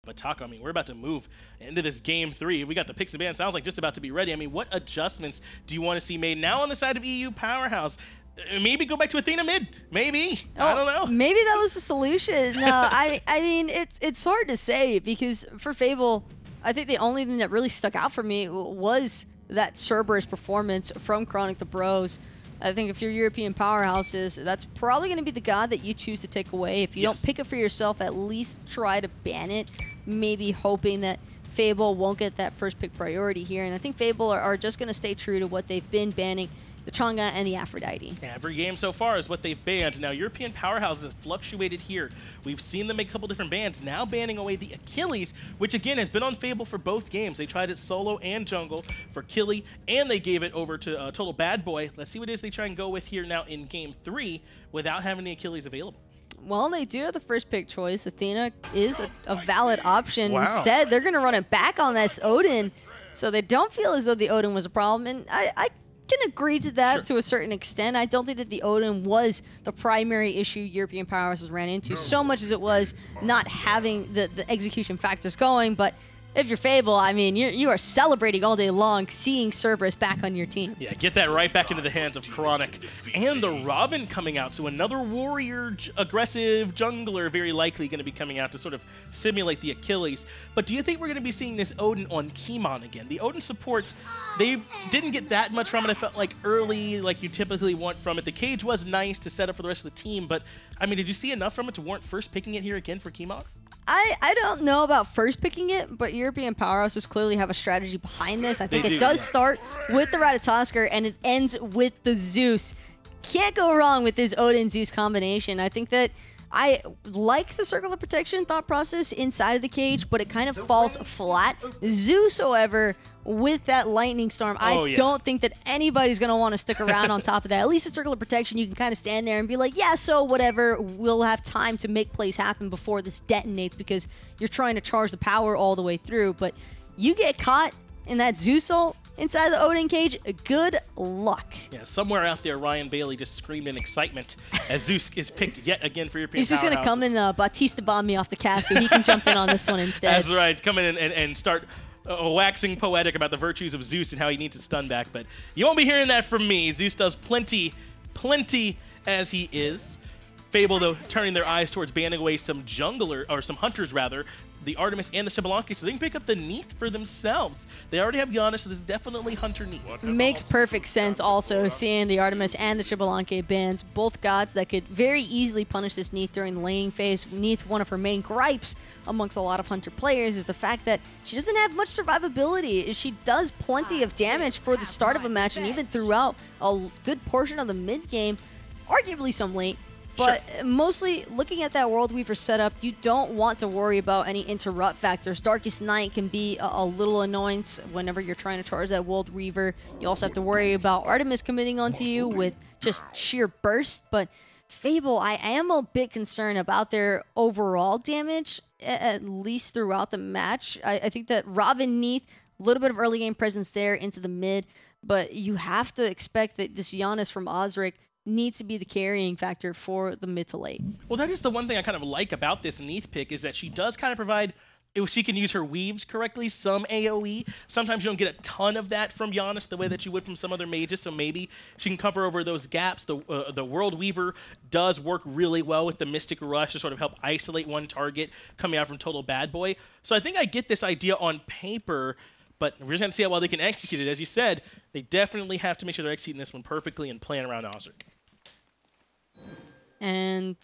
But Taco, I mean, we're about to move into this game 3. We got the Pixie Band, sounds like just about to be ready. I mean, what adjustments do you want to see made now on the side of EU Powerhouse? Maybe go back to Athena mid. Maybe. I don't know. Maybe that was the solution. No, I mean, it's hard to say because for Fable, I think the only thing that really stuck out for me was that Cerberus performance from ChronicThe Bros. I think if you're European Powerhouses, that's probably going to be the god that you choose to take away. If you don't pick it for yourself, at least try to ban it, maybe hoping that Fable won't get that first pick priority here. And I think Fable are just going to stay true to what they've been banning, the Chang'e and the Aphrodite. Every game so far is what they've banned. Now, European Powerhouses have fluctuated here. We've seen them make a couple different bans, now banning away the Achilles, which again has been on Fable for both games. They tried it solo and jungle for Killy, and they gave it over to Total Bad Boy. Let's see what it is they try and go with here now in game 3 without having the Achilles available. Well, they do have the first pick choice. Athena is a valid option. Wow. Instead, they're going to run it back on this Odin, so they don't feel as though the Odin was a problem. And I can agree to that to a certain extent. I don't think that the Odin was the primary issue European Powerhouses ran into, so much as it was not having the execution factors going. But if you're Fable, I mean, you are celebrating all day long seeing Cerberus back on your team. Yeah, get that right back into the hands of Chronic. And the Robin coming out, so another warrior, aggressive jungler very likely going to be coming out to sort of simulate the Achilles. But do you think we're going to be seeing this Odin on Keymon again? The Odin support, they didn't get that much from it, I felt like, early, like you typically want from it. The cage was nice to set up for the rest of the team, but, I mean, did you see enough from it to warrant first picking it here again for Keymon? I don't know about first picking it, but European Powerhouses clearly have a strategy behind this. I think it does start with the Ratatoskr, and it ends with the Zeus. Can't go wrong with this Odin-Zeus combination. I think that I like the Circle of Protection thought process inside of the cage, but it kind of falls flat. Zeus, however, with that Lightning Storm, I don't think that anybody's going to want to stick around on top of that. At least with Circle of Protection, you can kind of stand there and be like, yeah, so whatever, we'll have time to make plays happen before this detonates because you're trying to charge the power all the way through. But you get caught in that Zeus ult inside the Odin cage, good luck. Yeah, somewhere out there, Ryan Bailey just screamed in excitement as Zeus is picked yet again for European Powerhouses. He's just going to come and Batista bomb me off the cast so he can jump in on this one instead. That's right. Come in and start waxing poetic about the virtues of Zeus and how he needs a stun back. But you won't be hearing that from me. Zeus does plenty as he is. Fable, though, turning their eyes towards banning away some hunters, rather, the Artemis and the Xbalanque, so they can pick up the Neith for themselves. They already have Janus, so this is definitely Hunter Neith. Makes perfect sense also seeing the Artemis and the Xbalanque bans, both gods that could very easily punish this Neith during the laning phase. Neith, one of her main gripes amongst a lot of Hunter players is the fact that she doesn't have much survivability. She does plenty of damage for the start of a match and even throughout a good portion of the mid game, arguably some late. But mostly, looking at that World Weaver setup, you don't want to worry about any interrupt factors. Darkest Night can be a little annoyance whenever you're trying to charge that World Weaver. You also have to worry about Artemis committing onto you with just sheer burst. But Fable, I am a bit concerned about their overall damage, at least throughout the match. I think that Robin Neith, a little bit of early game presence there into the mid, but you have to expect that this Janus from Auzrik needs to be the carrying factor for the mid to late. Well, that is the one thing I kind of like about this Neith pick is that she does kind of provide, if she can use her weaves correctly, some AoE. Sometimes you don't get a ton of that from Janus the way that you would from some other mages, so maybe she can cover over those gaps. The World Weaver does work really well with the Mystic Rush to sort of help isolate one target coming out from Total Bad Boy. So I think I get this idea on paper, but we're just going to see how well they can execute it. As you said, they definitely have to make sure they're executing this one perfectly and playing around Auzrik. And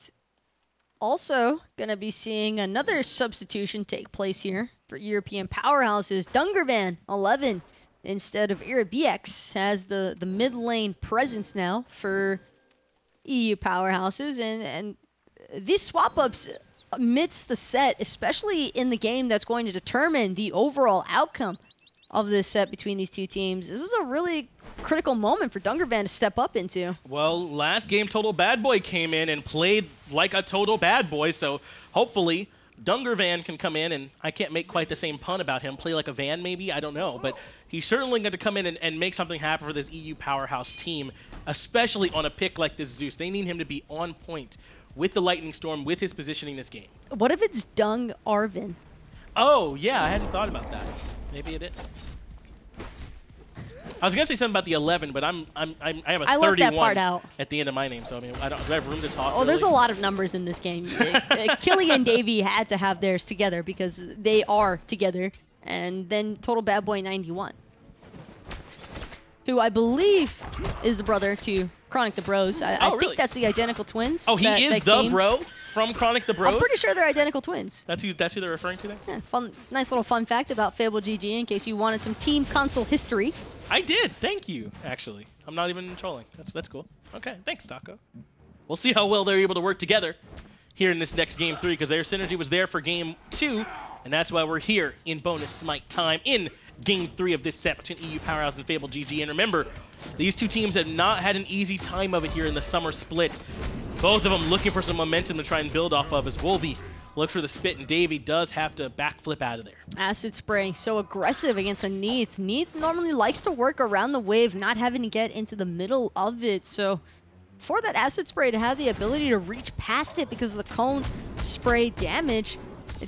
also going to be seeing another substitution take place here for European Powerhouses. Dungervan, 11, instead of IraBX, has the mid lane presence now for EU Powerhouses. And these swap-ups amidst the set, especially in the game that's going to determine the overall outcome of this set between these two teams, this is a really critical moment for Dungervan to step up into. Well, last game Total Bad Boy came in and played like a total bad boy, so hopefully Dungervan can come in, and I can't make quite the same pun about him, play like a van maybe, I don't know, but he's certainly going to come in and make something happen for this EU Powerhouse team, especially on a pick like this Zeus. They need him to be on point with the Lightning Storm, with his positioning this game. What if it's Dung Arvin? Oh, yeah, I hadn't thought about that. Maybe it is. I was gonna say something about the 11, but I have a 31 left that part out. At the end of my name, so I mean, do I have room to talk? Oh, really? There's a lot of numbers in this game. Killy and Davey had to have theirs together because they are together, and then Total Bad Boy 91, who I believe is the brother to ChronicThe Bros. I really? think that's the identical twins. Oh, he is the bro from ChronicThe Bros? I'm pretty sure they're identical twins. That's who they're referring to there? Yeah, nice little fun fact about Fable GG in case you wanted some team console history. I did. Thank you, actually. I'm not even trolling. That's cool. Okay, thanks, Taco. We'll see how well they're able to work together here in this next Game 3, because their synergy was there for Game 2, and that's why we're here in bonus Smite time in Game 3 of this set between EU Powerhouse and Fable GG. And remember, these two teams have not had an easy time of it here in the summer splits. Both of them looking for some momentum to try and build off of as Woolvie looks for the spit, and Davey does have to backflip out of there. Acid Spray, so aggressive against a Neith. Neith normally likes to work around the wave, not having to get into the middle of it. So for that Acid Spray to have the ability to reach past it because of the cone spray damage,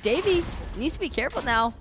Davey needs to be careful now.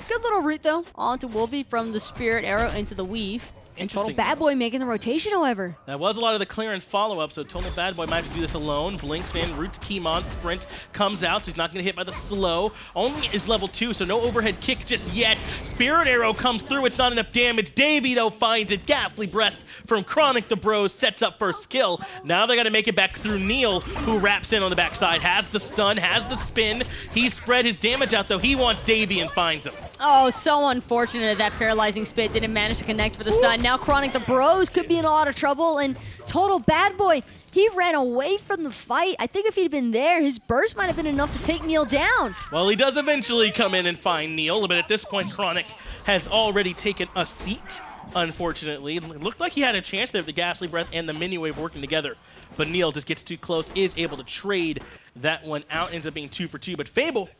Good little route, though, onto Woolvie from the Spirit Arrow into the Weave. And Total Bad Boy making the rotation, however. That was a lot of the clear and follow-up, so Total Bad Boy might have to do this alone. Blinks in, roots Keymon, sprint, comes out, so he's not going to hit by the slow. Only is level 2, so no overhead kick just yet. Spirit Arrow comes through, it's not enough damage. Davey, though, finds it. Ghastly Breath from ChronicThe Bros sets up first kill. Now they got to make it back through Neil, who wraps in on the backside, has the stun, has the spin. He spread his damage out, though. He wants Davey and finds him. Oh, so unfortunate that Paralyzing Spit didn't manage to connect for the stun. Now ChronicThe Bros could be in a lot of trouble, and Total Bad Boy, he ran away from the fight. I think if he'd been there, his burst might have been enough to take Neil down. Well, he does eventually come in and find Neil, but at this point, Chronic has already taken a seat, unfortunately. It looked like he had a chance there with the Ghastly Breath and the Mini Wave working together, but Neil just gets too close, is able to trade that one out, ends up being 2 for 2, but Fable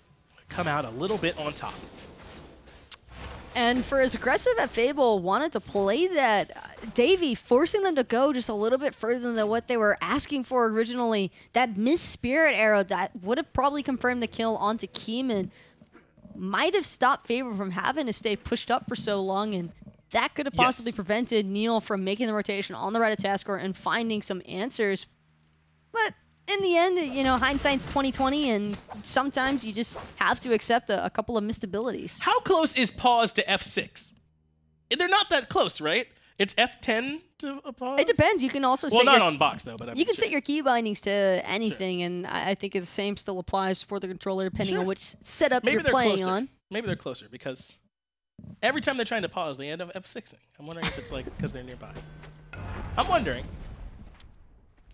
come out a little bit on top. And for as aggressive as Fable wanted to play that, Davey forcing them to go just a little bit further than what they were asking for originally. That missed Spirit Arrow that would have probably confirmed the kill onto Keymon might have stopped Fable from having to stay pushed up for so long, and that could have possibly prevented Neil from making the rotation on the Ratatoskr and finding some answers. But in the end, you know, hindsight's 20/20, and sometimes you just have to accept a couple of missed abilities. How close is pause to F6? They're not that close, right? It's F10 to a pause? It depends. You can also well, not on box, though. But you can set your key bindings to anything, and I think the same still applies for the controller, depending on which setup you're playing on. Maybe they're closer, because every time they're trying to pause, they end up F6ing. I'm wondering if it's like because they're nearby. I'm wondering.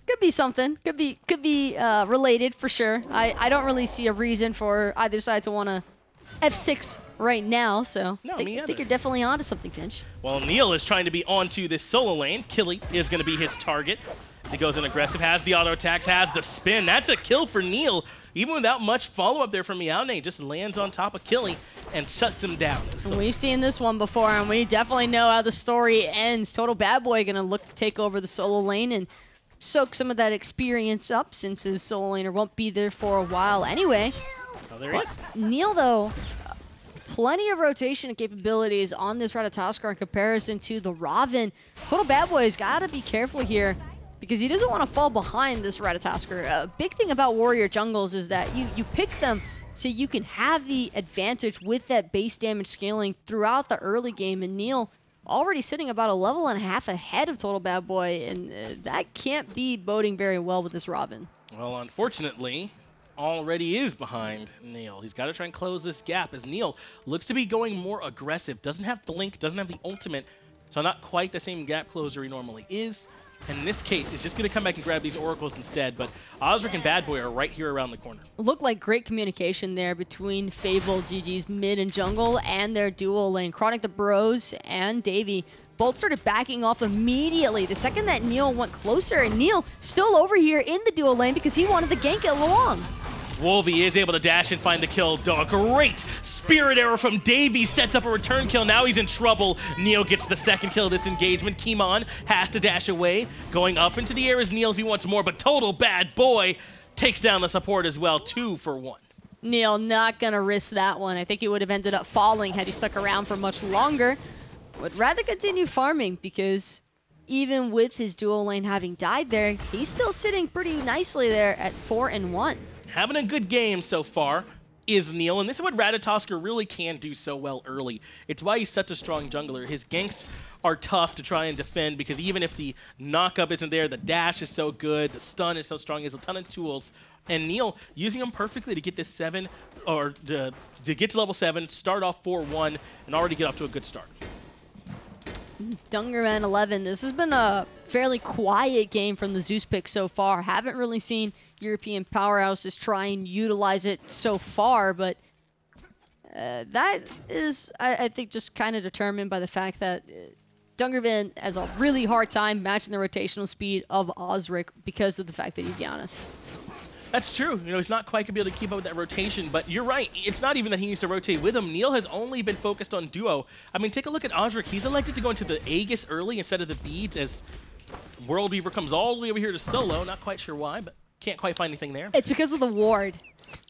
Could be something. Could be related for sure. I don't really see a reason for either side to want to F6 right now. So no, I think you're definitely onto something, Finch. Well, Neil is trying to be onto this solo lane. Killy is going to be his target as he goes in aggressive. Has the auto attacks. Has the spin. That's a kill for Neil. Even without much follow up there from Meowne, just lands on top of Killy and shuts him down. So we've seen this one before, and we definitely know how the story ends. Total Bad Boy going to look to take over the solo lane and soak some of that experience up, since his solo laner won't be there for a while anyway. Oh, there he is. Neil, though, plenty of rotation capabilities on this Ratatoskr in comparison to the Ravana. Total Bad Boy's got to be careful here because he doesn't want to fall behind this Ratatoskr. A big thing about warrior jungles is that you pick them so you can have the advantage with that base damage scaling throughout the early game, and Neil already sitting about a level and a half ahead of Total Bad Boy, and that can't be boding very well with this Ravana. Well, unfortunately, already is behind Neil. He's got to try and close this gap as Neil looks to be going more aggressive. Doesn't have Blink, doesn't have the ultimate, so not quite the same gap closer he normally is. And in this case, he's just going to come back and grab these oracles instead, but Auzrik and Bad Boy are right here around the corner. Looked like great communication there between Fable, GG's mid and jungle, and their dual lane. ChronicThe Bros and Davey both started backing off immediately the second that Neil went closer, and Neil still over here in the dual lane because he wanted the gank along. Woolvie is able to dash and find the kill. A great Spirit Arrow from Davey sets up a return kill. Now he's in trouble. Neil gets the second kill of this engagement. Keymon has to dash away. Going up into the air is Neil if he wants more, but Total Bad Boy takes down the support as well. 2 for 1. NeiI not going to risk that one. I think he would have ended up falling had he stuck around for much longer. Would rather continue farming because even with his duo lane having died there, he's still sitting pretty nicely there at 4-1. Having a good game so far is NeiI, and this is what Ratatoskr really can do so well early. It's why he's such a strong jungler. His ganks are tough to try and defend because even if the knock-up isn't there, the dash is so good, the stun is so strong, he has a ton of tools. And NeiI using them perfectly to get this 7, or to get to level 7, start off 4-1, and already get off to a good start. Dungerman 11. This has been a fairly quiet game from the Zeus pick so far. Haven't really seen European powerhouses try and utilize it so far, but that is, I think, just kind of determined by the fact that Dungerman has a really hard time matching the rotational speed of Auzrik because of the fact that he's Janus. That's true. You know, he's not quite going to be able to keep up with that rotation, but you're right. It's not even that he needs to rotate with him. NeiI has only been focused on duo. I mean, take a look at Auzrik. He's elected to go into the Aegis early instead of the beads as World Weaver comes all the way over here to solo. Not quite sure why, but can't quite find anything there. It's because of the ward.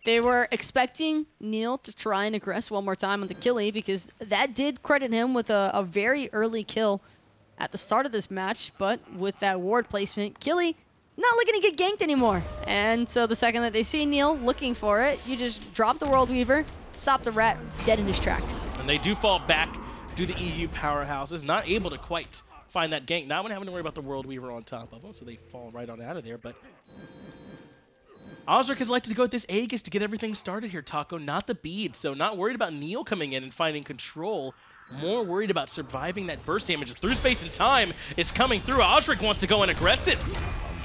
They were expecting NeiI to try and aggress one more time on the Killy because that did credit him with a very early kill at the start of this match, but with that ward placement, Killy not looking to get ganked anymore. And so the second that they see NeiI looking for it, you just drop the World Weaver, stop the rat dead in his tracks. And they do fall back to the EU powerhouses, not able to quite find that gank. Not having to worry about the World Weaver on top of them, so they fall right on out of there. But Auzrik has elected to go with this Aegis to get everything started here, Taco, not the bead. So not worried about NeiI coming in and finding control. More worried about surviving that burst damage. Through space and time is coming through. Auzrik wants to go in aggressive.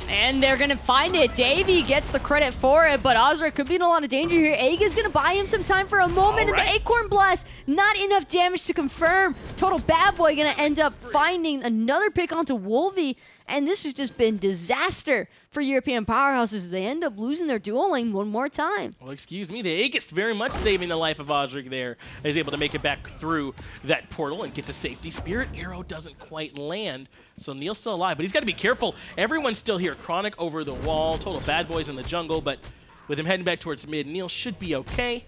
And they're going to find it. Davey gets the credit for it, but Auzrik could be in a lot of danger here. Aegis going to buy him some time for a moment, and the Acorn Blast, not enough damage to confirm. Total Bad Boy going to end up finding another pick onto Woolvie, and this has just been disaster for European powerhouses. They end up losing their duo lane one more time. Well, excuse me, the Aegis very much saving the life of Auzrik there. He's able to make it back through that portal and get to safety. Spirit Arrow doesn't quite land, so NeiI's still alive, but he's got to be careful. Everyone's still here. Chronic over the wall, Total Bad Boys in the jungle, but with him heading back towards mid, NeiI should be okay.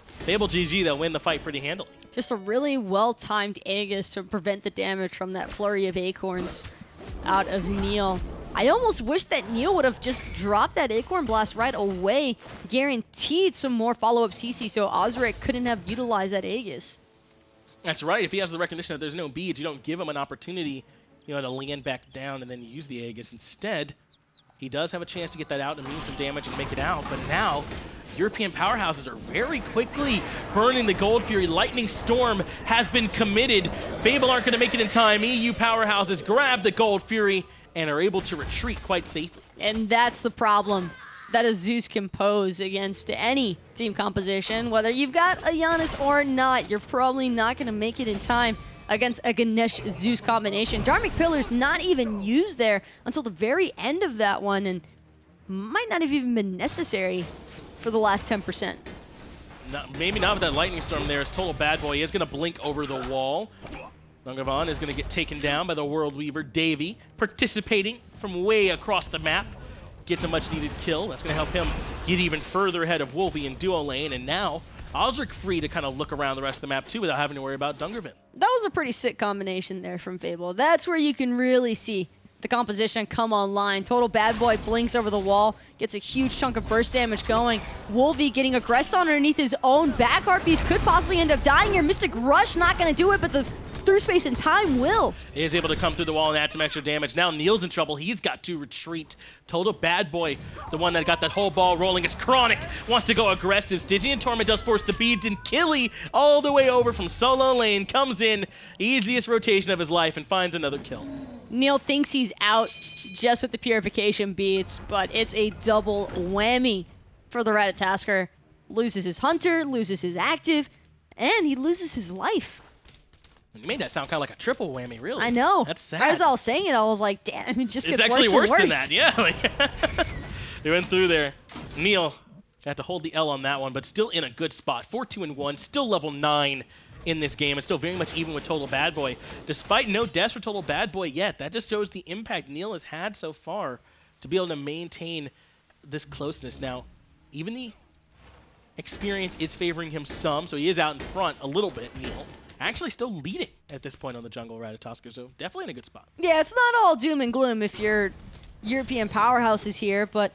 Fable GG, they'll win the fight pretty handily. Just a really well-timed Aegis to prevent the damage from that flurry of acorns out of NeiI. I almost wish that NeiI would have just dropped that Acorn Blast right away, guaranteed some more follow-up CC, so Auzrik couldn't have utilized that Aegis. That's right. If he has the recognition that there's no beads, you don't give him an opportunity, you know, to land back down and then use the Aegis. Instead, he does have a chance to get that out and mean some damage and make it out, but now European powerhouses are very quickly burning the Gold Fury. Lightning Storm has been committed. Fable aren't going to make it in time. EU powerhouses grab the Gold Fury and are able to retreat quite safely. And that's the problem that a Zeus can pose against any team composition. Whether you've got a Janus or not, you're probably not going to make it in time against a Ganesh-Zeus combination. Dharmic Pillar's not even used there until the very end of that one, and might not have even been necessary for the last 10%. Maybe not with that Lightning Storm there. It's Total Bad Boy. He is going to blink over the wall. Dungavan is going to get taken down by the World Weaver. Davey participating from way across the map. Gets a much-needed kill. That's going to help him get even further ahead of Woolvie in duo lane. And now, Auzrik free to kind of look around the rest of the map, too, without having to worry about Dungervan. That was a pretty sick combination there from Fable. That's where you can really see the composition come online. Total Bad Boy blinks over the wall, gets a huge chunk of burst damage going. Woolvie getting aggressed on underneath his own back. Harpies could possibly end up dying here. Mystic Rush not going to do it, but the through space and time will. He is able to come through the wall and add some extra damage. Now NeiI's in trouble. He's got to retreat. Total Bad Boy, the one that got that whole ball rolling, is Chronic. Wants to go aggressive. Stygian Torment does force the bead. And Killy all the way over from solo lane comes in. Easiest rotation of his life and finds another kill. NeiI thinks he's out just with the purification beads, but it's a double whammy for the Ratatoskr. Loses his Hunter, loses his Active, and he loses his life. You made that sound kind of like a triple whammy, really. I know. That's sad. As I was saying it, I was like, damn, it just gets worse and worse. It's actually worse than that, yeah. They went through there. NeiI got to hold the L on that one, but still in a good spot. 4-2-1, still level 9 in this game, and still very much even with Total Bad Boy. Despite no deaths for Total Bad Boy yet, that just shows the impact NeiI has had so far to be able to maintain this closeness. Now, even the experience is favoring him some, so he is out in front a little bit, Neil. Actually still leading at this point on the jungle, Ratatoskr, so definitely in a good spot. Yeah, it's not all doom and gloom if you're European powerhouses here, but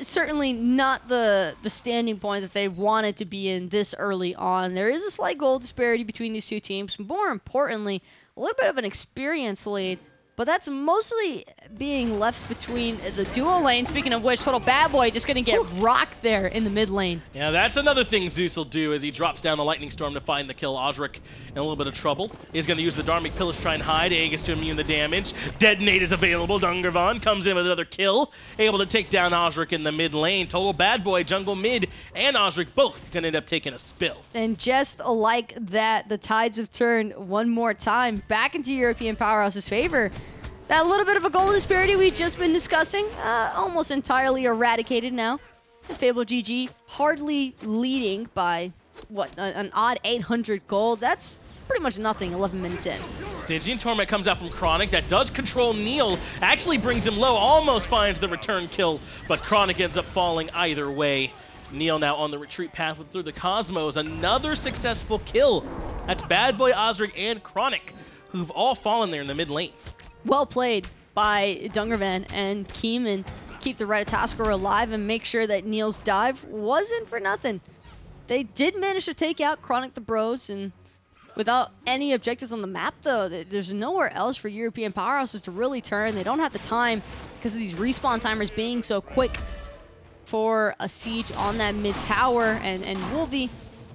certainly not the standing point that they wanted to be in this early on. There is a slight goal disparity between these two teams. More importantly, a little bit of an experience lead, but that's mostly being left between the duo lane. Speaking of which, little bad boy just going to get rocked there in the mid lane. Yeah, that's another thing Zeus will do as he drops down the Lightning Storm to find the kill. Auzrik in a little bit of trouble. He's going to use the Dharmic Pillars to try and hide. Aegis to immune the damage. Detonate is available. Dungarvan comes in with another kill. Able to take down Auzrik in the mid lane. Total bad boy, jungle mid, and Auzrik both going to end up taking a spill. And just like that, the tides have turned one more time back into European Powerhouse's favor. That little bit of a goal disparity we've just been discussing, almost entirely eradicated now. Fable GG hardly leading by, what, an odd 800 gold. That's pretty much nothing 11 minutes in. Stygian Torment comes out from Chronic. That does control Neil. Actually brings him low. Almost finds the return kill, but Chronic ends up falling either way. Neil now on the retreat path through the Cosmos. Another successful kill. That's Bad Boy, Auzrik, and Chronic, who've all fallen there in the mid lane. Well played by Dungarvan and Keeman. Keep the Ratatoskr alive and make sure that Neil's dive wasn't for nothing. They did manage to take out ChronicThe bros, and without any objectives on the map, though, there's nowhere else for European powerhouses to really turn. They don't have the time because of these respawn timers being so quick for a siege on that mid tower, and Woolvie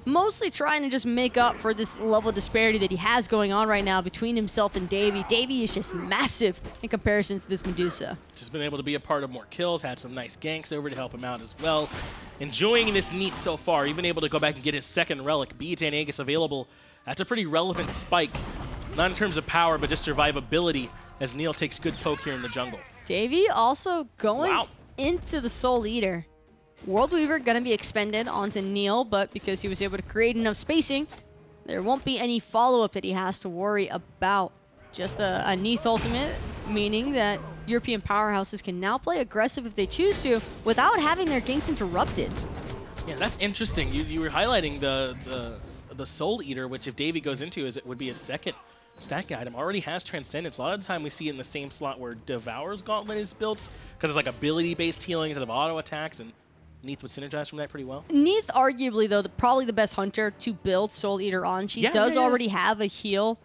mostly trying to just make up for this level of disparity that he has going on right now between himself and Davey. Davey is just massive in comparison to this Medusa. Just been able to be a part of more kills, had some nice ganks over to help him out as well. Enjoying this Neith so far, even able to go back and get his second relic. Beads and Aegis available. That's a pretty relevant spike, not in terms of power, but just survivability, as Neil takes good poke here in the jungle. Davey also going into the Soul Eater. World Weaver going to be expended onto Neil, but because he was able to create enough spacing, there won't be any follow-up that he has to worry about. Just a Neith ultimate, meaning that European powerhouses can now play aggressive if they choose to, without having their ganks interrupted. Yeah, that's interesting. You were highlighting the Soul Eater, which if Davey goes into, it would be a second stack item. Already has Transcendence. A lot of the time we see it in the same slot where Devour's Gauntlet is built, because it's like ability-based healing instead of auto attacks, and Neith would synergize from that pretty well. Neith, arguably, though, probably the best hunter to build Soul Eater on. She does already have a heal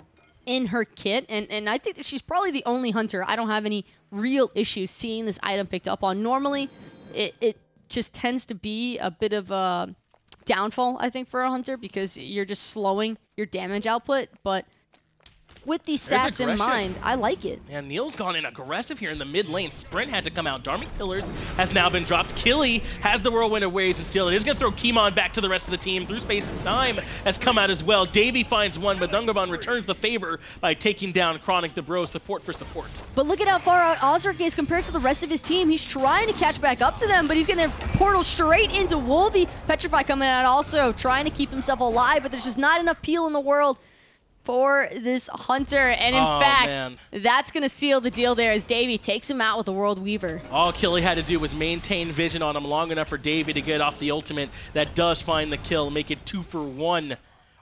in her kit, and I think that she's probably the only hunter I don't have any real issues seeing this item picked up on. Normally, it just tends to be a bit of a downfall, I think, for a hunter, because you're just slowing your damage output, but with these stats in mind, I like it. And Neil's gone in aggressive here in the mid lane. Sprint had to come out. Dharmic Pillars has now been dropped. Killy has the Whirlwind of Waves and Steel. It is going to throw Keemon back to the rest of the team. Through Space and Time has come out as well. Davey finds one, but Dungarvan returns the favor by taking down ChronicThe bro. Support for support. But look at how far out Auzrik is compared to the rest of his team. He's trying to catch back up to them, but he's going to portal straight into Woolvie. Petrify coming out also, trying to keep himself alive, but there's just not enough peel in the world for this hunter, and in fact, that's going to seal the deal there as Davey takes him out with the World Weaver. All Killy had to do was maintain vision on him long enough for Davey to get off the ultimate. That does find the kill, make it 2 for 1,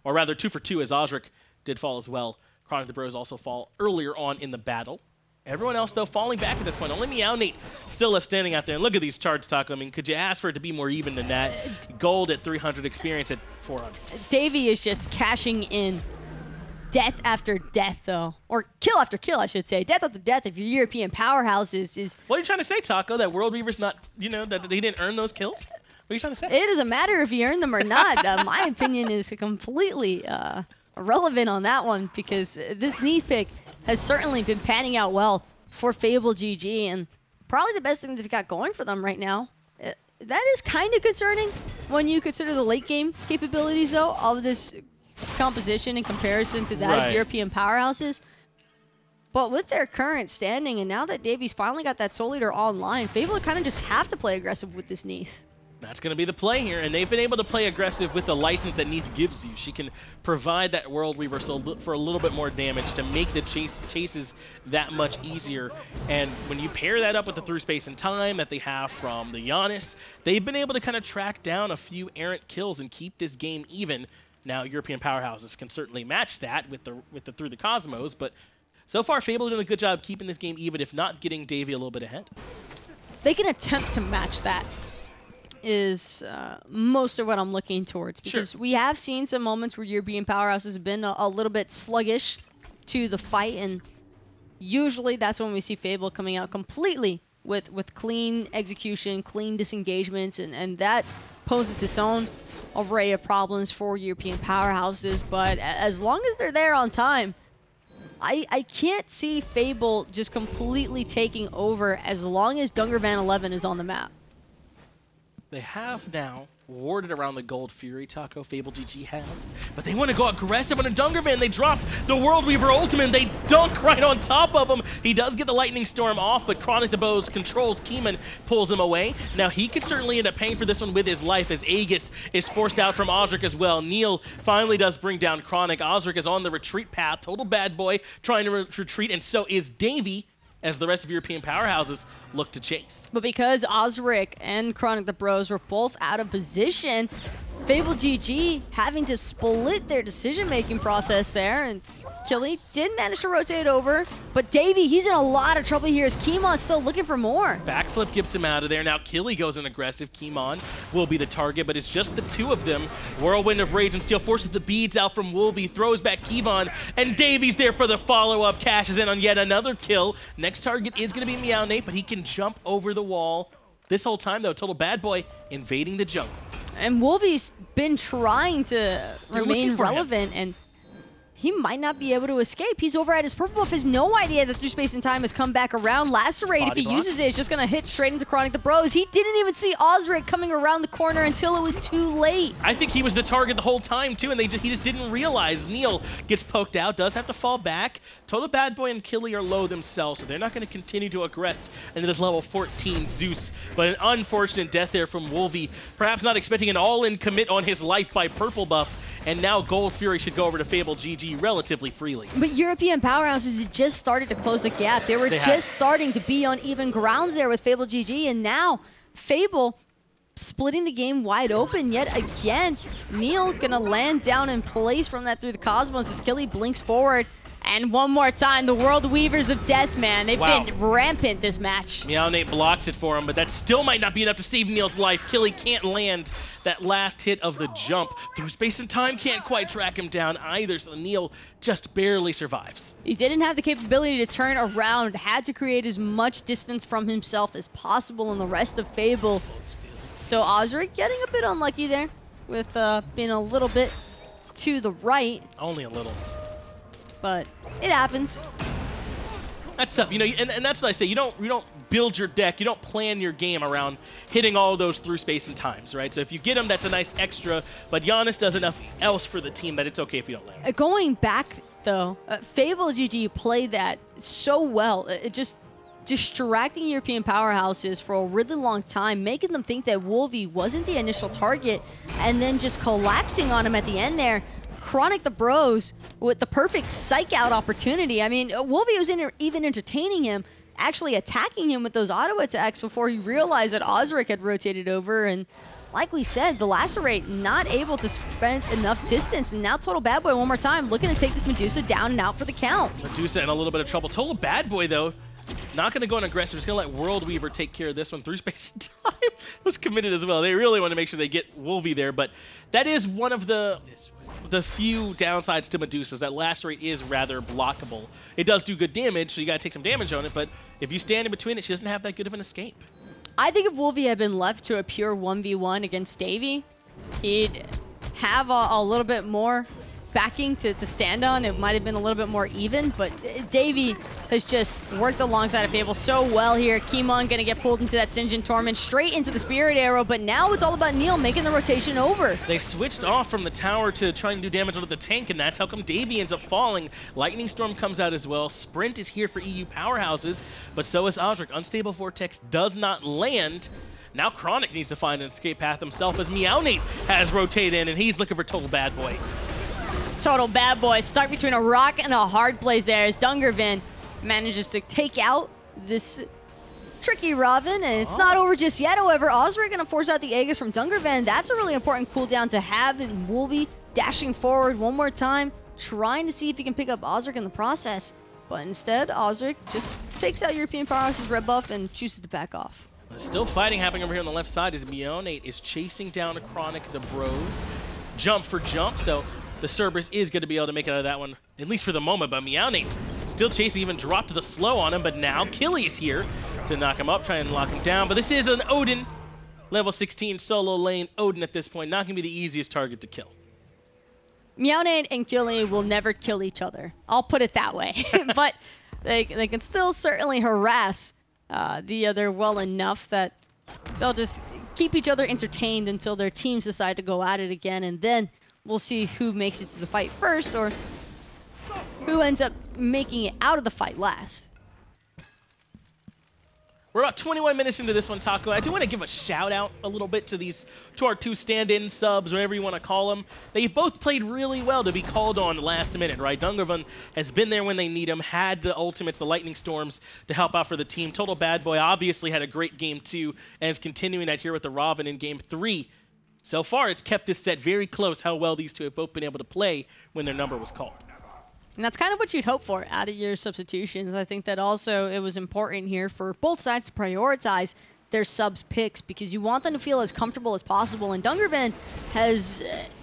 or rather 2 for 2 as Auzrik did fall as well. ChronicThe bros also fall earlier on in the battle. Everyone else, though, falling back at this point. Only NeiI still left standing out there. And look at these charts, Taco. I mean, could you ask for it to be more even than that? Gold at 300, experience at 400. Davey is just cashing in death after death, though. Or kill after kill, I should say. Death after death if your European powerhouses is... What are you trying to say, Taco? That World Weaver's not, you know, that he didn't earn those kills? What are you trying to say? It doesn't matter if he earned them or not. My opinion is completely irrelevant on that one, because this Neith pick has certainly been panning out well for Fable GG, and probably the best thing they've got going for them right now. That is kind of concerning when you consider the late game capabilities, though, of this composition in comparison to that of European powerhouses. But with their current standing, and now that Davey's finally got that Soul Eater online, Fable kind of just have to play aggressive with this Neith. That's going to be the play here, and they've been able to play aggressive with the license that Neith gives you. She can provide that World Weaver for a little bit more damage to make the chases that much easier. And when you pair that up with the through space and time that they have from the Janus, they've been able to kind of track down a few errant kills and keep this game even. Now, European Powerhouses can certainly match that with the through the Cosmos, but so far, Fable doing a good job keeping this game even, if not getting Davy a little bit ahead. They can attempt to match that. Is most of what I'm looking towards, because we have seen some moments where European Powerhouses have been a little bit sluggish to the fight, and usually that's when we see Fable coming out completely with clean execution, clean disengagements, and that poses its own array of problems for European Powerhouses. But as long as they're there on time, I can't see Fable just completely taking over as long as Dungervan 11 is on the map. They have now warded around the Gold Fury, Taco Fable GG has, but they want to go aggressive on a Dungervan. They drop the World Weaver ultimate, and they dunk right on top of him. He does get the Lightning Storm off, but ChronicThe controls Keyman, pulls him away. Now he could certainly end up paying for this one with his life, as Aegis is forced out from Auzrik as well. NeiI finally does bring down Chronic. Auzrik is on the retreat path, total bad boy trying to retreat, and so is Davy, as the rest of European Powerhouses look to chase. But because Auzrik and ChronicThe were both out of position, Fable GG having to split their decision-making process there, and Killy did manage to rotate over, but Davy, he's in a lot of trouble here as Keymon's still looking for more. Backflip gets him out of there. Now Killy goes in aggressive. Keymon will be the target, but it's just the two of them. Whirlwind of Rage and Steel forces the beads out from Woolvie, throws back Keymon, and Davy's there for the follow-up, cashes in on yet another kill. Next target is going to be NeiI, but he can jump over the wall. This whole time, though, total bad boy invading the jungle. And Woolvie's been trying to remain relevant, and he might not be able to escape. He's over at his purple buff, has no idea that through space and time has come back around. Lacerate, if he uses it, is just going to hit straight into ChronicThe. He didn't even see Auzrik coming around the corner until it was too late. I think he was the target the whole time, too, and he just didn't realize. NeiI gets poked out, does have to fall back. Total Bad Boy and Killy are low themselves, so they're not going to continue to aggress into this level 14 Zeus. But an unfortunate death there from Woolvie, perhaps not expecting an all-in commit on his life by purple buff. And now Gold Fury should go over to Fable GG relatively freely. But European Powerhouses had just started to close the gap. They were just starting to be on even grounds there with Fable GG, and now Fable splitting the game wide open yet again. NeiI gonna land down in place from that through the Cosmos as Killy blinks forward. And one more time, the World Weavers of Death, man. They've been rampant this match. NeiI blocks it for him, but that still might not be enough to save NeiI's life. Killy can't land that last hit of the jump. Through space and time can't quite track him down either, so NeiI just barely survives. He didn't have the capability to turn around, had to create as much distance from himself as possible in the rest of Fable. So Auzrik getting a bit unlucky there with being a little bit to the right. Only a little. But it happens. That's tough, you know, and that's what I say. You don't build your deck, you don't plan your game around hitting all those through space and times, right? So if you get them, that's a nice extra. But Janus does enough else for the team that it's okay if you don't land. Going back though, Fable GG played that so well. It just distracting European Powerhouses for a really long time, making them think that Woolvie wasn't the initial target, and then just collapsing on him at the end there. ChronicThe with the perfect psych out opportunity. I mean, Woolvie was even entertaining him, actually attacking him with those auto attacks before he realized that Auzrik had rotated over. And like we said, the Lacerate not able to spend enough distance. And now Total Bad Boy one more time, looking to take this Medusa down and out for the count. Medusa in a little bit of trouble. Total Bad Boy, though, not going to go in aggressive. Just going to let World Weaver take care of this one. Through space and time was committed as well. They really want to make sure they get Woolvie there. But that is one of the few downsides to Medusa's. That Lacerate is rather blockable. It does do good damage, so you got to take some damage on it, but if you stand in between it, she doesn't have that good of an escape. I think if Woolvie had been left to a pure 1v1 against Davy, he'd have a little bit more backing to stand on. It might have been a little bit more even, but Davy has just worked alongside of Fable so well here. Keymon gonna get pulled into that Sinjin Torment, straight into the Spirit Arrow, but now it's all about NeiI making the rotation over. They switched off from the tower to trying to do damage onto the tank, and that's how come Davy ends up falling. Lightning Storm comes out as well. Sprint is here for EU Powerhouses, but so is Auzrik. Unstable Vortex does not land. Now ChronicThe needs to find an escape path himself as Neith has rotated in, and he's looking for Total Bad Boy. Total Bad Boy stuck between a rock and a hard place there as Dungarvan manages to take out this tricky Ravana, and it's not over just yet. However, Auzrik going to force out the Aegis from Dungarvan. That's a really important cooldown to have, and Woolvie dashing forward one more time, trying to see if he can pick up Auzrik in the process. But instead, Auzrik just takes out European Powerhouse's red buff and chooses to back off. Still fighting happening over here on the left side as Neith is chasing down ChronicThe bros. Jump for jump, so the Cerberus is going to be able to make it out of that one, at least for the moment. But Neith still chasing, even dropped to the slow on him, but now Killy's here to knock him up, try and lock him down. But this is an Odin, level 16 solo lane Odin at this point. Not going to be the easiest target to kill. Neith and Killy will never kill each other. I'll put it that way. But they can still certainly harass the other well enough that they'll just keep each other entertained until their teams decide to go at it again, and then we'll see who makes it to the fight first or who ends up making it out of the fight last. We're about 21 minutes into this one, Taco. I do want to give a shout out a little bit to our two stand-in subs, whatever you want to call them. They've both played really well to be called on last minute, right? Dungarvan has been there when they need him, had the ultimates, the lightning storms to help out for the team. Total Bad Boy obviously had a great game 2 and is continuing that here with the Ravana in game 3. So far, it's kept this set very close how well these two have both been able to play when their number was called. And that's kind of what you'd hope for out of your substitutions. I think that also it was important here for both sides to prioritize their subs picks because you want them to feel as comfortable as possible. And Dungarvan has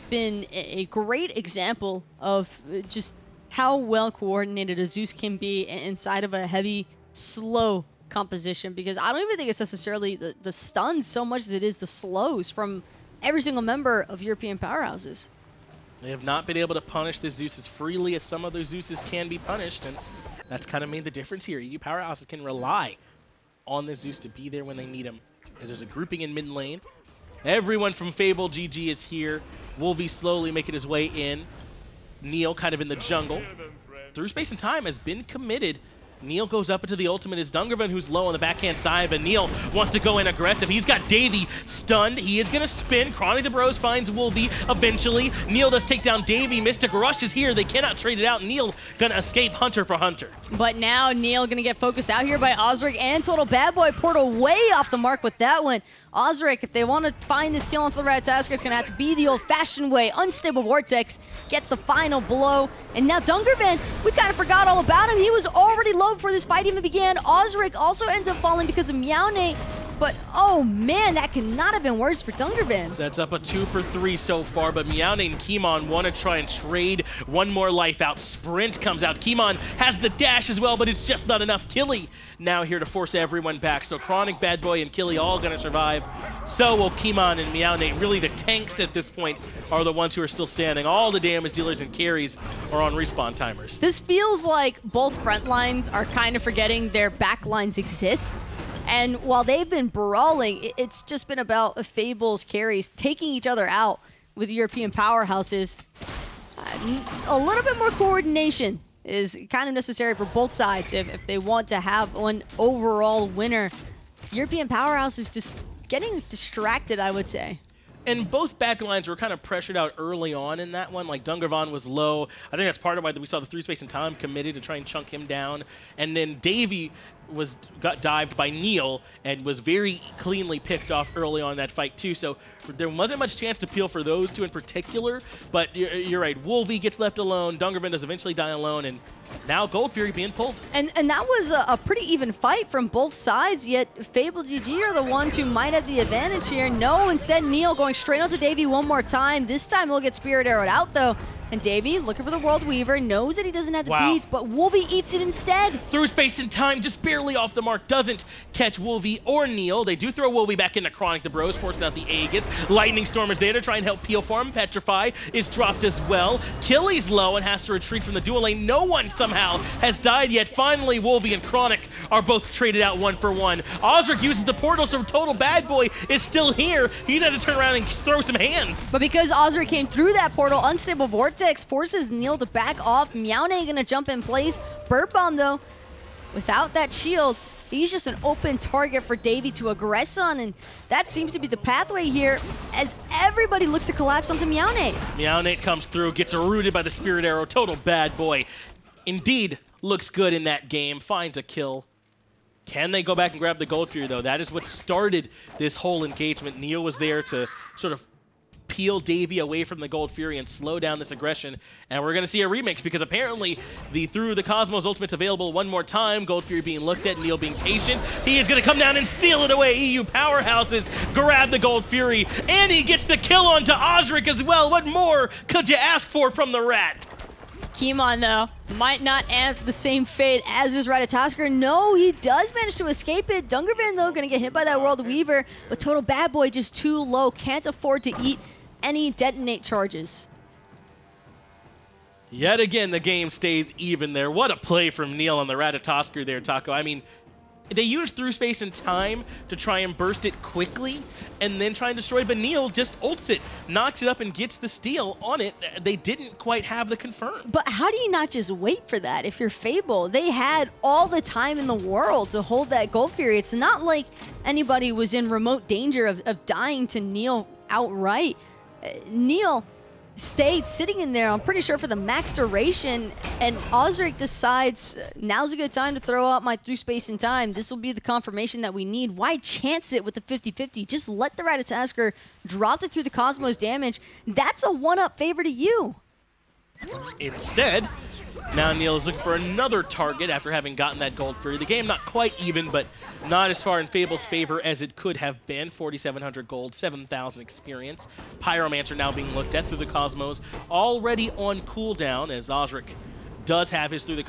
been a great example of just how well coordinated a Zeus can be inside of a heavy, slow composition, because I don't even think it's necessarily the stuns so much as it is the slows from every single member of European Powerhouses. They have not been able to punish the Zeus as freely as some other Zeuses can be punished, and that's kind of made the difference here. EU Powerhouses can rely on the Zeus to be there when they need him, as there's a grouping in mid lane. Everyone from Fable GG is here. Woolvie slowly making his way in. Neil kind of in the jungle. Through space and time has been committed. Neil goes up into the ultimate as Dungarvan, who's low on the backhand side, but Neil wants to go in aggressive. He's got Davey stunned. He is going to spin. ChronicThe Bros finds Woolvie eventually. Neil does take down Davey. Mystic Rush is here. They cannot trade it out. Neil going to escape Hunter for Hunter. But now Neil going to get focused out here by Auzrik and Total Bad Boy. Portal way off the mark with that one. Auzrik, if they want to find this kill on the Ratatoskr, it's going to have to be the old-fashioned way. Unstable Vortex gets the final blow. And now Dungarvan, we kind of forgot all about him. He was already low before this fight even began. Auzrik also ends up falling because of Neith. But, oh man, that could not have been worse for Dungarvan. Sets up a 2 for 3 so far, but Neith and Kimon want to try and trade one more life out. Sprint comes out. Kimon has the dash as well, but it's just not enough. Killy now here to force everyone back. So ChronicThe, Bad Boy, and Killy all going to survive. So will Kimon and Neith. Really, the tanks at this point are the ones who are still standing. All the damage dealers and carries are on respawn timers. This feels like both front lines are kind of forgetting their back lines exist. And while they've been brawling, it's just been about Fable's carries taking each other out with European Powerhouses. A little bit more coordination is kind of necessary for both sides if they want to have one overall winner. European Powerhouse is just getting distracted, I would say. And both back lines were kind of pressured out early on in that one. Like, Dungarvan was low. I think that's part of why we saw the 3 space and time committed to try and chunk him down. And then Davey got dived by Neil and was very cleanly picked off early on in that fight too. So there wasn't much chance to peel for those two in particular. But you're right. Woolvie gets left alone. Dungarvan does eventually die alone. And now Gold Fury being pulled. And that was a pretty even fight from both sides, yet Fable GG are the ones who might have the advantage here. No, instead Neil going straight onto Davey one more time. This time he'll get Spirit Arrowed out though. And Davey, looking for the World Weaver, knows that he doesn't have the beat, but Woolvie eats it instead. Through space and time, just barely off the mark, doesn't catch Woolvie or Neil. They do throw Woolvie back into ChronicThe Bros, forcing out the Aegis. Lightning Storm is there to try and help peel for him. Petrify is dropped as well. Killy's low and has to retreat from the dual lane. No one somehow has died yet. Finally, Woolvie and ChronicThe are both traded out 1 for 1. Auzrik uses the portal, so Total Bad Boy is still here. He's had to turn around and throw some hands. But because Auzrik came through that portal, Unstable Vortex forces Neil to back off. Neith gonna jump in place. Bird Bomb though, without that shield, he's just an open target for Davey to aggress on, and that seems to be the pathway here as everybody looks to collapse onto Meow-Nate. Meow-Nate comes through, gets rooted by the Spirit Arrow. Total bad boy. Indeed, looks good in that game, finds a kill. Can they go back and grab the Gold Fury, though? That is what started this whole engagement. Neo was there to sort of peel Davey away from the Gold Fury and slow down this aggression. And we're going to see a remix because apparently the Through the Cosmos ultimate's available one more time. Gold Fury being looked at, Neil being patient. He is going to come down and steal it away. EU Powerhouses grab the Gold Fury, and he gets the kill onto Auzrik as well. What more could you ask for from the Rat? Kimon, though, might not have the same fate as his Ratatoskr. No, he does manage to escape it. Dungarvan, though, going to get hit by that World Weaver, but Total Bad Boy just too low. Can't afford to eat any detonate charges. Yet again, the game stays even there. What a play from Neil on the Ratatoskr there, Taco. I mean, they used Through Space and Time to try and burst it quickly and then try and destroy, but Neil just ults it, knocks it up, and gets the steal on it. They didn't quite have the confirm. But how do you not just wait for that if you're Fable? They had all the time in the world to hold that Gold Fury. It's not like anybody was in remote danger of dying to Neil outright. Neil stayed sitting in there, I'm pretty sure, for the max duration, and Auzrik decides now's a good time to throw out my Through Space and Time. This will be the confirmation that we need. Why chance it with the 50-50? Just let the Ratatoskr drop it through the Cosmos damage. That's a one-up favor to you. Instead, now Neil is looking for another target after having gotten that Gold Fury. The game not quite even, but not as far in Fable's favor as it could have been. 4,700 gold, 7,000 experience. Pyromancer now being looked at Through the Cosmos, already on cooldown, as Auzrik does have his Through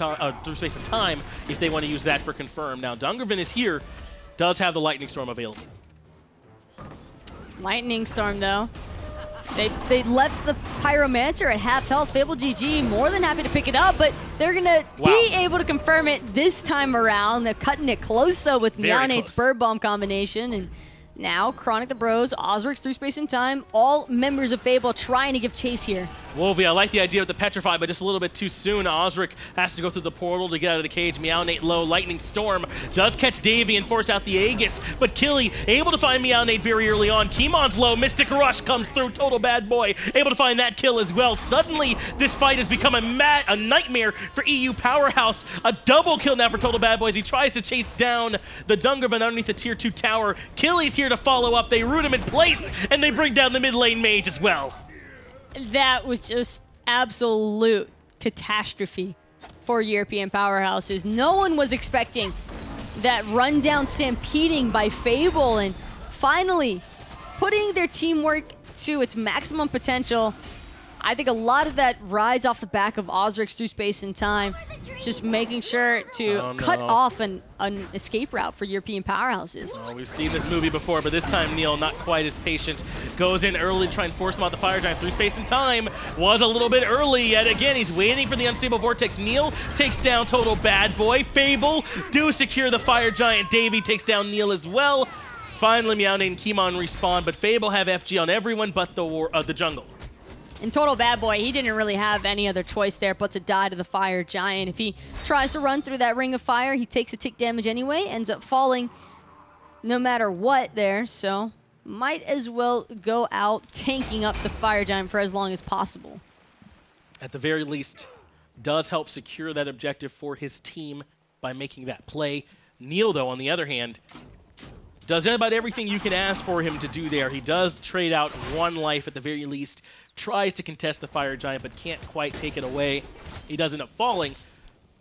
Space and Time if they want to use that for confirm. Now Dungarvan is here, does have the Lightning Storm available. Lightning Storm, though. They left the Pyromancer at half health. Fable GG more than happy to pick it up, but they're going to be able to confirm it this time around. They're cutting it close, though, with Meow-Nate's Bird Bomb combination. And now, ChronicThe Bros, Auzrik's Through Space and Time, all members of Fable trying to give chase here. Woolvie, I like the idea of the Petrify, but just a little bit too soon. Auzrik has to go through the portal to get out of the cage. Meow-Nate low. Lightning Storm does catch Davey and force out the Aegis, but Killy able to find Meow-Nate very early on. Kimon's low. Mystic Rush comes through. Total Bad Boy able to find that kill as well. Suddenly, this fight has become a nightmare for EU Powerhouse. A double kill now for Total Bad Boy as he tries to chase down the Dungarvan underneath the Tier 2 tower. Killy's here to follow up. They root him in place, and they bring down the mid lane mage as well. That was just absolute catastrophe for European Powerhouses. No one was expecting that rundown stampeding by Fable, and finally putting their teamwork to its maximum potential. I think a lot of that rides off the back of Auzrik's Through Space and Time, just making sure to cut off an escape route for European Powerhouses. Oh, we've seen this movie before, but this time Neil, not quite as patient, goes in early to try and force him out the Fire Giant. Through Space and Time was a little bit early yet again. He's waiting for the Unstable Vortex. Neil takes down Total Bad Boy. Fable do secure the Fire Giant. Davey takes down Neil as well. Finally, Meow-Nate and Kimon respawn, but Fable have FG on everyone but the jungle. And Total Bad Boy, he didn't really have any other choice there but to die to the Fire Giant. If he tries to run through that ring of fire, he takes a tick damage anyway, ends up falling no matter what there, so might as well go out tanking up the Fire Giant for as long as possible. At the very least, does help secure that objective for his team by making that play. Neil, though, on the other hand, does about everything you can ask for him to do there. He does trade out one life at the very least, tries to contest the Fire Giant, but can't quite take it away. He does end up falling,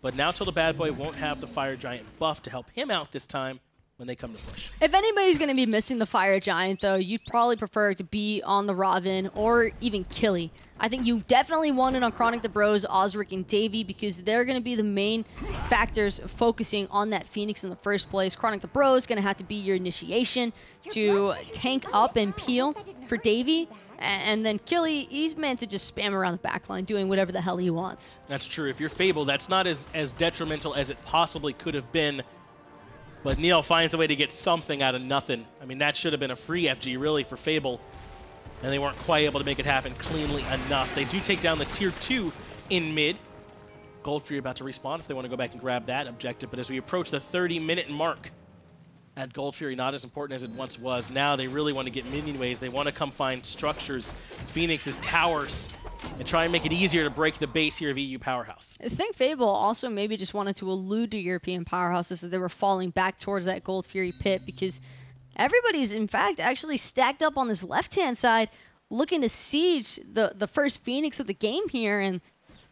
but now Total Bad Boy won't have the Fire Giant buff to help him out this time when they come to push. If anybody's going to be missing the Fire Giant, though, you'd probably prefer to be on the Raven or even Killy. I think you definitely want it on ChronicThe Bros, Auzrik, and Davey, because they're going to be the main factors focusing on that Phoenix in the first place. ChronicThe Bros is going to have to be your initiation to tank up and peel for Davey. And then Killy, he's meant to just spam around the backline doing whatever the hell he wants. That's true. If you're Fable, that's not as detrimental as it possibly could have been. But Neil finds a way to get something out of nothing. I mean, that should have been a free FG, really, for Fable. And they weren't quite able to make it happen cleanly enough. They do take down the Tier 2 in mid. Gold Fury about to respawn if they want to go back and grab that objective. But as we approach the 30-minute mark, at Gold Fury, not as important as it once was. Now they really want to get minion waves. They want to come find structures, Phoenix's towers, and try and make it easier to break the base here of EU Powerhouse. I think Fable also maybe just wanted to allude to European Powerhouses that they were falling back towards that Gold Fury pit, because everybody's, in fact, actually stacked up on this left-hand side looking to siege the first Phoenix of the game here, and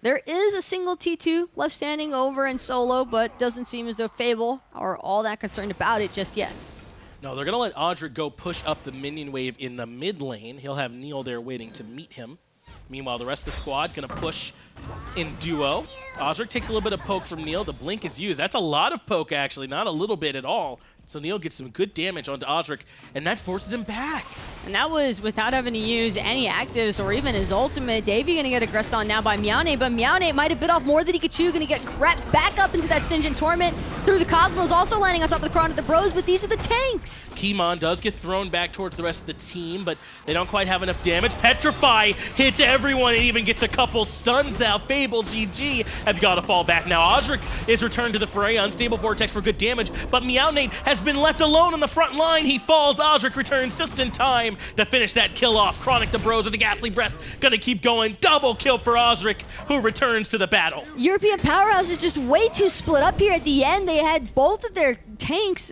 there is a single T2 left standing over in solo, but doesn't seem as though Fable are all that concerned about it just yet. No, they're going to let Auzrik go push up the minion wave in the mid lane. He'll have NeiI there waiting to meet him. Meanwhile, the rest of the squad going to push in duo. Auzrik takes a little bit of poke from NeiI. The blink is used. That's a lot of poke, actually, not a little bit at all. So NeiI gets some good damage onto Auzrik, and that forces him back. And that was without having to use any actives or even his ultimate. Davey going to get aggressed on now by NeiI, but NeiI might have bit off more than he could chew. Going to get crept back up into that Stringent Torment through the Cosmos, also landing on top of the ChronicThe Bros, but these are the tanks. Keymon does get thrown back towards the rest of the team, but they don't quite have enough damage. Petrify hits everyone and even gets a couple stuns out. Fable GG have got to fall back now. Auzrik is returned to the fray. Unstable Vortex for good damage, but NeiI has been left alone on the front line. He falls. Auzrik returns just in time to finish that kill off. ChronicThe Bros with a ghastly breath gonna keep going. Double kill for Auzrik, who returns to the battle. European Powerhouse is just way too split up here at the end. They had both of their tanks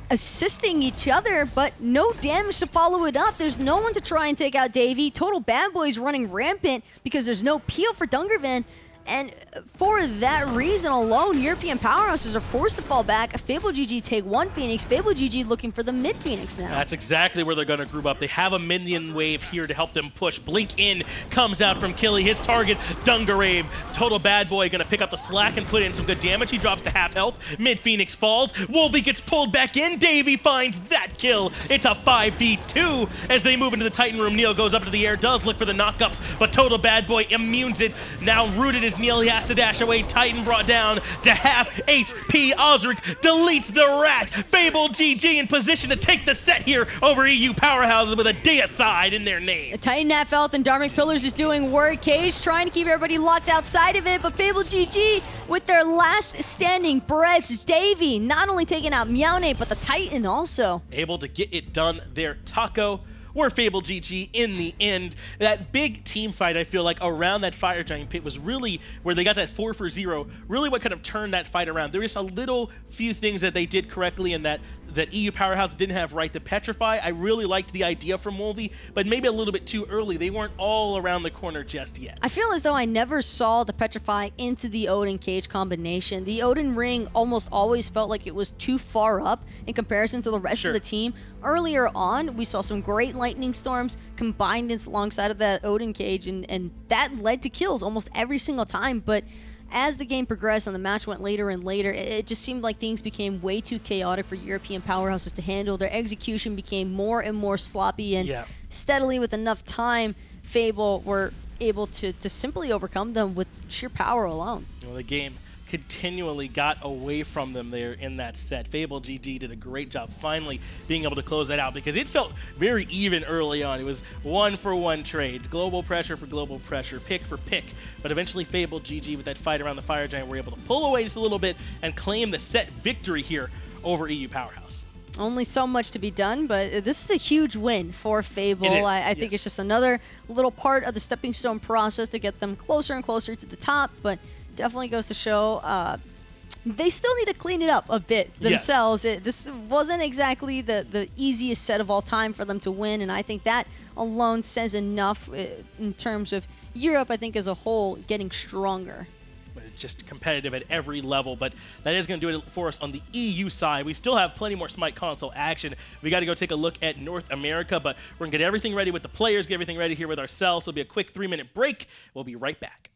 assisting each other, but no damage to follow it up. There's no one to try and take out Davey. Total Bad Boys running rampant because there's no peel for Dungervan. And for that reason alone, European Powerhouses are forced to fall back. Fable GG take one Phoenix. Fable GG looking for the mid Phoenix now. That's exactly where they're going to group up. They have a minion wave here to help them push. Blink in comes out from Killy. His target, Dungarave. Total Bad Boy going to pick up the slack and put in some good damage. He drops to half health. Mid Phoenix falls. Woolvie gets pulled back in. Davey finds that kill. It's a 5v2 as they move into the Titan room. NeiI goes up to the air, does look for the knockup, but Total Bad Boy immunes it. Now rooted is NeiI. He has to dash away. Titan brought down to half HP. Auzrik deletes the rat. Fable GG in position to take the set here over EU Powerhouses with a deicide in their name. Titan half health and Dharmic Pillars is doing work. Cage trying to keep everybody locked outside of it, but Fable GG with their last standing breaths. Davey not only taking out NeiI, but the Titan also. Able to get it done there. Taco. We're Fable GG in the end. That big team fight, I feel like, around that Fire Giant pit was really where they got that 4-for-0, really what kind of turned that fight around. There was a little few things that they did correctly and that EU Powerhouse didn't have right. The Petrify, I really liked the idea from Woolvie, but maybe a little bit too early. They weren't all around the corner just yet. I feel as though I never saw the Petrify into the Odin Cage combination. The Odin ring almost always felt like it was too far up in comparison to the rest of the team. Earlier on, we saw some great lightning storms combined alongside of that Odin Cage, and that led to kills almost every single time, but as the game progressed and the match went later and later, it just seemed like things became way too chaotic for European Powerhouses to handle. Their execution became more and more sloppy, and steadily with enough time, Fable were able to simply overcome them with sheer power alone. Well, the game continually got away from them there in that set. Fable GG did a great job finally being able to close that out because it felt very even early on. It was 1-for-1 trades, global pressure for global pressure, pick for pick. But eventually Fable GG with that fight around the Fire Giant were able to pull away just a little bit and claim the set victory here over EU Powerhouse. Only so much to be done, but this is a huge win for Fable. I think it's just another little part of the stepping stone process to get them closer and closer to the top, but definitely goes to show they still need to clean it up a bit themselves. This wasn't exactly the easiest set of all time for them to win, and I think that alone says enough in terms of Europe, I think, as a whole, getting stronger. It's just competitive at every level, but that is going to do it for us on the EU side. We still have plenty more Smite console action. We got to go take a look at North America, but we're going to get everything ready with the players, get everything ready here with ourselves. It'll be a quick 3-minute break. We'll be right back.